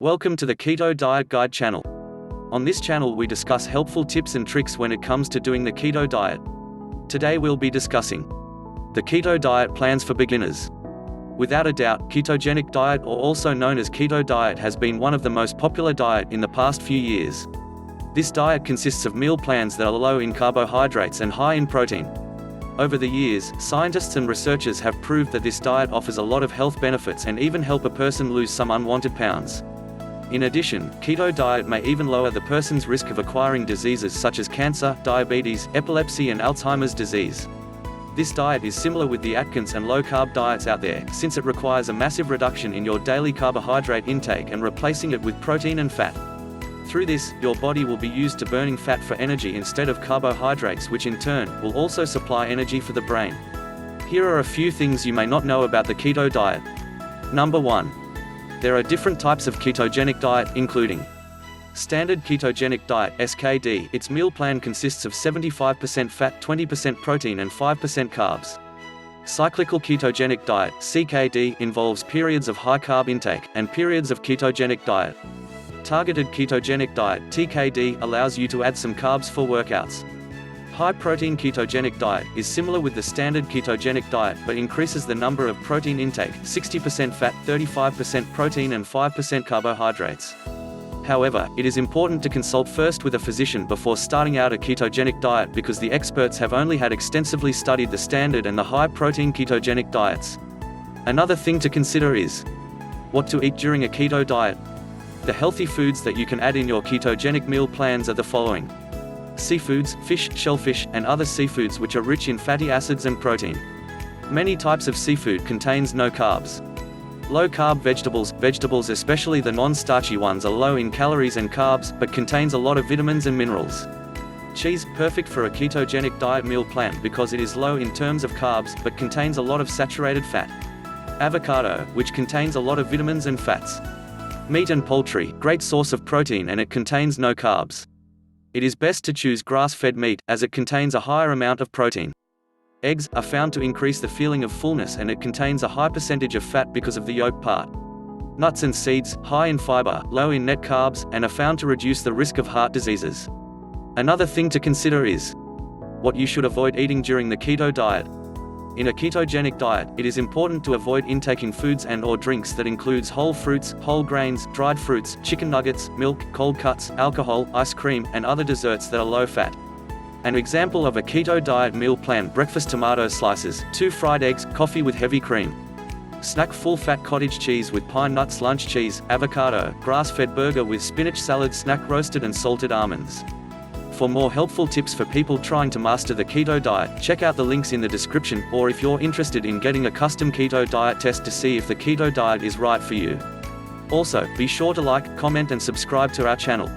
Welcome to the Keto Diet Guide channel. On this channel we discuss helpful tips and tricks when it comes to doing the keto diet. Today we'll be discussing the keto diet plans for beginners. Without a doubt, ketogenic diet, or also known as keto diet, has been one of the most popular diet in the past few years. This diet consists of meal plans that are low in carbohydrates and high in protein. Over the years, scientists and researchers have proved that this diet offers a lot of health benefits and even help a person lose some unwanted pounds. In addition, keto diet may even lower the person's risk of acquiring diseases such as cancer, diabetes, epilepsy and Alzheimer's disease. This diet is similar with the Atkins and low-carb diets out there, since it requires a massive reduction in your daily carbohydrate intake and replacing it with protein and fat. Through this, your body will be used to burning fat for energy instead of carbohydrates, which in turn, will also supply energy for the brain. Here are a few things you may not know about the keto diet. Number 1. There are different types of ketogenic diet, including Standard Ketogenic Diet (SKD). Its meal plan consists of 75% fat, 20% protein and 5% carbs. Cyclical Ketogenic Diet (CKD) involves periods of high carb intake and periods of ketogenic diet. Targeted Ketogenic Diet (TKD) allows you to add some carbs for workouts. High Protein Ketogenic Diet is similar with the Standard Ketogenic Diet but increases the number of protein intake, 60% fat, 35% protein and 5% carbohydrates. However, it is important to consult first with a physician before starting out a ketogenic diet, because the experts have only had extensively studied the standard and the high protein ketogenic diets. Another thing to consider is what to eat during a keto diet. The healthy foods that you can add in your ketogenic meal plans are the following: seafoods, fish, shellfish, and other seafoods which are rich in fatty acids and protein. Many types of seafood contains no carbs. Low-carb vegetables, especially the non-starchy ones, are low in calories and carbs, but contains a lot of vitamins and minerals. Cheese, perfect for a ketogenic diet meal plan because it is low in terms of carbs, but contains a lot of saturated fat. Avocado, which contains a lot of vitamins and fats. Meat and poultry, great source of protein and it contains no carbs. It is best to choose grass-fed meat, as it contains a higher amount of protein. Eggs are found to increase the feeling of fullness and it contains a high percentage of fat because of the yolk part. Nuts and seeds, high in fiber, low in net carbs, and are found to reduce the risk of heart diseases. Another thing to consider is what you should avoid eating during the keto diet. In a ketogenic diet, it is important to avoid intaking foods and/or drinks that includes whole fruits, whole grains, dried fruits, chicken nuggets, milk, cold cuts, alcohol, ice cream, and other desserts that are low fat. An example of a keto diet meal plan: breakfast tomato slices, 2 fried eggs, coffee with heavy cream. Snack: full-fat cottage cheese with pine nuts, lunch cheese, avocado, grass-fed burger with spinach salad, snack roasted and salted almonds. For more helpful tips for people trying to master the keto diet, check out the links in the description, or if you're interested in getting a custom keto diet test to see if the keto diet is right for you. Also, be sure to like, comment and subscribe to our channel.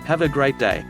Have a great day.